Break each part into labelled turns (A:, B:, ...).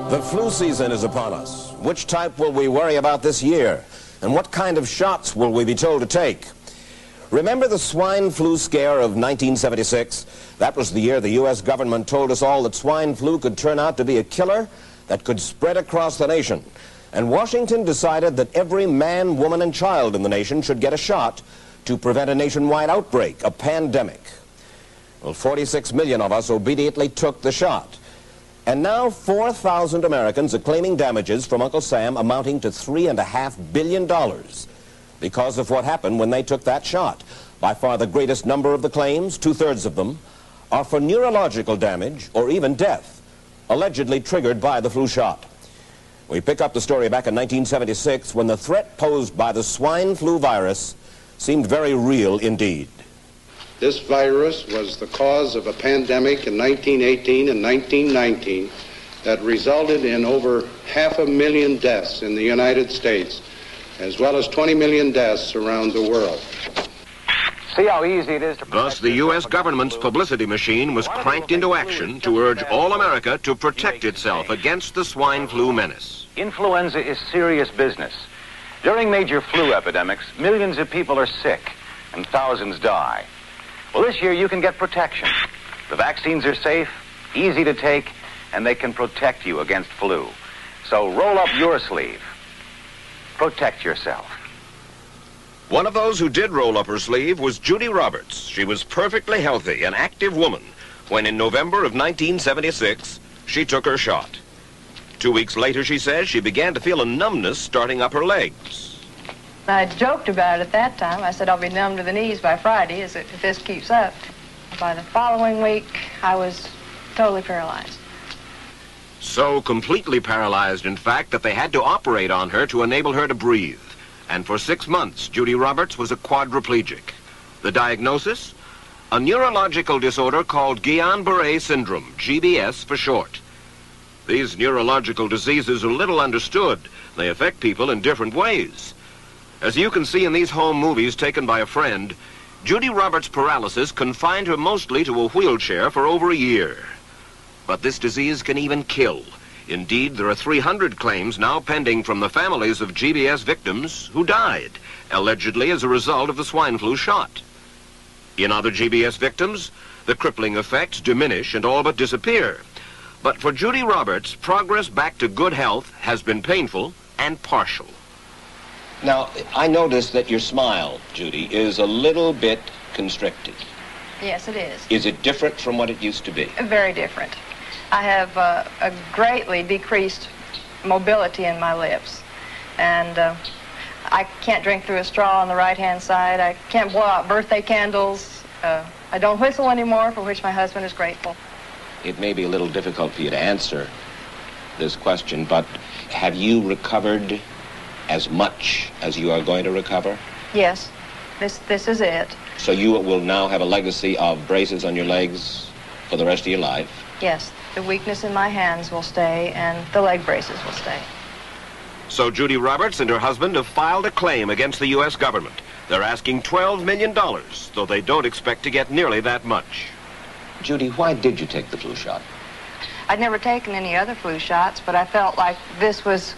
A: The flu season is upon us. Which type will we worry about this year? And what kind of shots will we be told to take? Remember the swine flu scare of 1976? That was the year the U.S. government told us all that swine flu could turn out to be a killer that could spread across the nation. And Washington decided that every man, woman, and child in the nation should get a shot to prevent a nationwide outbreak, a pandemic. Well, 46 million of us obediently took the shot. And now 4,000 Americans are claiming damages from Uncle Sam amounting to $3.5 billion because of what happened when they took that shot. By far the greatest number of the claims, 2/3 of them, are for neurological damage or even death, allegedly triggered by the flu shot. We pick up the story back in 1976 when the threat posed by the swine flu virus seemed very real indeed.
B: This virus was the cause of a pandemic in 1918 and 1919 that resulted in over 500,000 deaths in the United States, as well as 20 million deaths around the world.
C: See how easy it is to...
D: Thus, the U.S. government's publicity machine was cranked into action to urge all America to protect itself against the swine flu menace.
C: Influenza is serious business. During major flu epidemics, millions of people are sick and thousands die. Well, this year you can get protection. The vaccines are safe, easy to take, and they can protect you against flu. So roll up your sleeve. Protect yourself.
D: One of those who did roll up her sleeve was Judy Roberts. She was perfectly healthy, an active woman, when in November of 1976, she took her shot. 2 weeks later, she says, she began to feel a numbness starting up her legs.
E: I joked about it at that time. I said, I'll be numb to the knees by Friday if this keeps up. By the following week, I was totally paralyzed.
D: So completely paralyzed, in fact, that they had to operate on her to enable her to breathe. And for 6 months, Judy Roberts was a quadriplegic. The diagnosis? A neurological disorder called Guillain-Barré syndrome, GBS for short. These neurological diseases are little understood. They affect people in different ways. As you can see in these home movies taken by a friend, Judy Roberts' paralysis confined her mostly to a wheelchair for over a year. But this disease can even kill. Indeed, there are 300 claims now pending from the families of GBS victims who died, allegedly as a result of the swine flu shot. In other GBS victims, the crippling effects diminish and all but disappear. But for Judy Roberts, progress back to good health has been painful and partial.
A: Now, I noticed that your smile, Judy, is a little bit constricted.
E: Yes, it is.
A: Is it different from what it used to be?
E: Very different. I have a greatly decreased mobility in my lips. And I can't drink through a straw on the right-hand side. I can't blow out birthday candles. I don't whistle anymore, for which my husband is grateful.
A: It may be a little difficult for you to answer this question, but have you recovered as much as you are going to recover?
E: Yes, this is it.
A: So you will now have a legacy of braces on your legs for the rest of your life?
E: Yes, the weakness in my hands will stay and the leg braces will stay.
D: So Judy Roberts and her husband have filed a claim against the U.S. government. They're asking $12 million, though they don't expect to get nearly that much.
A: Judy, why did you take the flu shot?
E: I'd never taken any other flu shots, but I felt like this was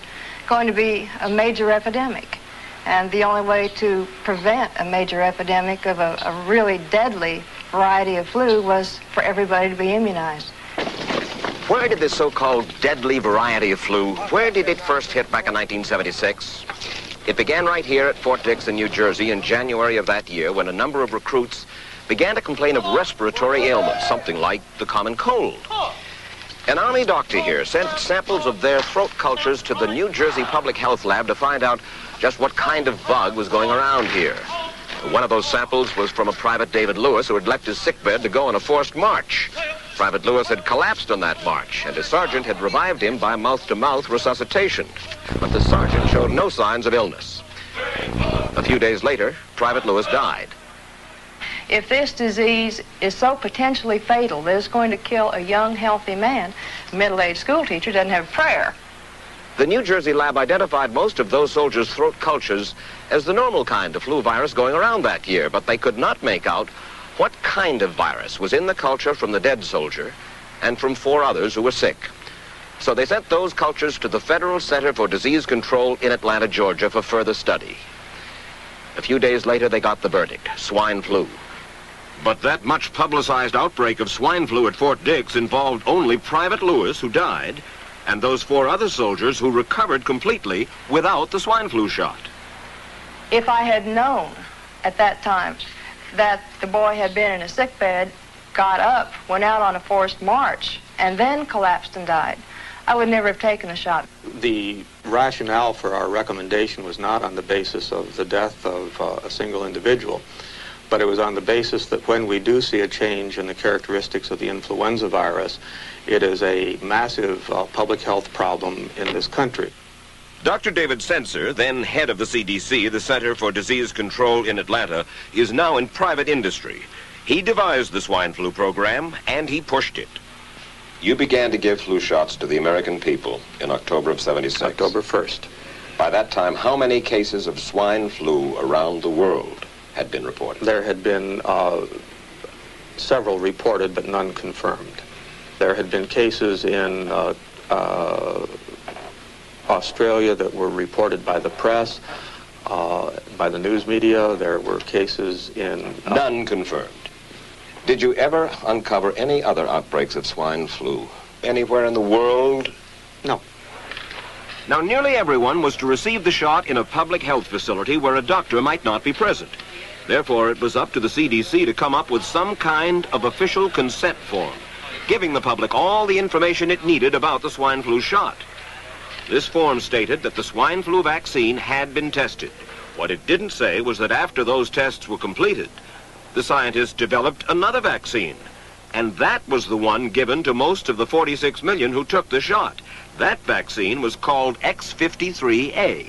E: going to be a major epidemic. And the only way to prevent a major epidemic of a really deadly variety of flu was for everybody to be immunized.
D: Where did this so-called deadly variety of flu, where did it first hit back in 1976? It began right here at Fort Dix in New Jersey in January of that year when a number of recruits began to complain of respiratory ailments, something like the common cold. An Army doctor here sent samples of their throat cultures to the New Jersey Public Health Lab to find out just what kind of bug was going around here. One of those samples was from a Private David Lewis who had left his sickbed to go on a forced march. Private Lewis had collapsed on that march, and his sergeant had revived him by mouth-to-mouth resuscitation. But the sergeant showed no signs of illness. A few days later, Private Lewis died.
E: If this disease is so potentially fatal that it's going to kill a young, healthy man, a middle-aged school teacher doesn't have a prayer.
D: The New Jersey lab identified most of those soldiers' throat cultures as the normal kind of flu virus going around that year, but they could not make out what kind of virus was in the culture from the dead soldier and from 4 others who were sick. So they sent those cultures to the Federal Center for Disease Control in Atlanta, Georgia for further study. A few days later, they got the verdict: swine flu. But that much publicized outbreak of swine flu at Fort Dix involved only Private Lewis, who died, and those 4 other soldiers who recovered completely without the swine flu shot.
E: If I had known at that time that the boy had been in a sick bed, got up, went out on a forced march, and then collapsed and died, I would never have taken the shot.
F: The rationale for our recommendation was not on the basis of the death of a single individual, but it was on the basis that when we do see a change in the characteristics of the influenza virus, it is a massive public health problem in this country.
D: Dr. David Senser, then head of the CDC, the Center for Disease Control in Atlanta, is now in private industry. He devised the swine flu program, and he pushed it. You began to give flu shots to the American people in October of '76.
F: October 1st.
D: By that time, how many cases of swine flu around the world had been reported?
F: There had been several reported, but none confirmed. There had been cases in Australia that were reported by the press, by the news media. There were cases in...
D: None confirmed. Did you ever uncover any other outbreaks of swine flu anywhere in the world?
F: No.
D: Now, nearly everyone was to receive the shot in a public health facility where a doctor might not be present. Therefore, it was up to the CDC to come up with some kind of official consent form, giving the public all the information it needed about the swine flu shot. This form stated that the swine flu vaccine had been tested. What it didn't say was that after those tests were completed, the scientists developed another vaccine, and that was the one given to most of the 46 million who took the shot. That vaccine was called X53A.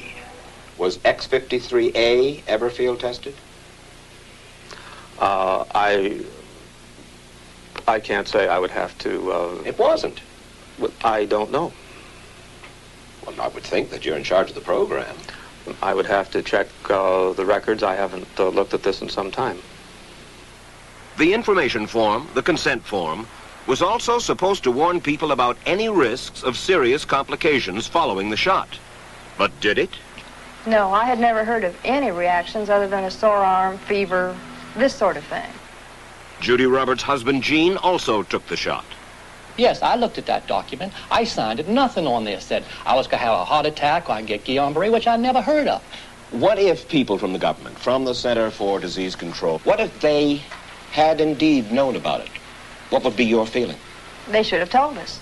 D: Was X53A ever field tested?
F: I can't say. I would have to...
D: It wasn't.
F: I don't know.
D: Well, I would think that you're in charge of the program.
F: I would have to check the records. I haven't looked at this in some time.
D: The information form, the consent form, was also supposed to warn people about any risks of serious complications following the shot. But did it?
E: No, I had never heard of any reactions other than a sore arm, fever, this sort of thing.
D: Judy Roberts' husband, Gene, also took the shot.
G: Yes, I looked at that document. I signed it. Nothing on there said I was going to have a heart attack or I get Guillain-Barré, which I never heard of.
A: What if people from the government, from the Center for Disease Control, what if they had indeed known about it? What would be your feeling?
E: They should have told us.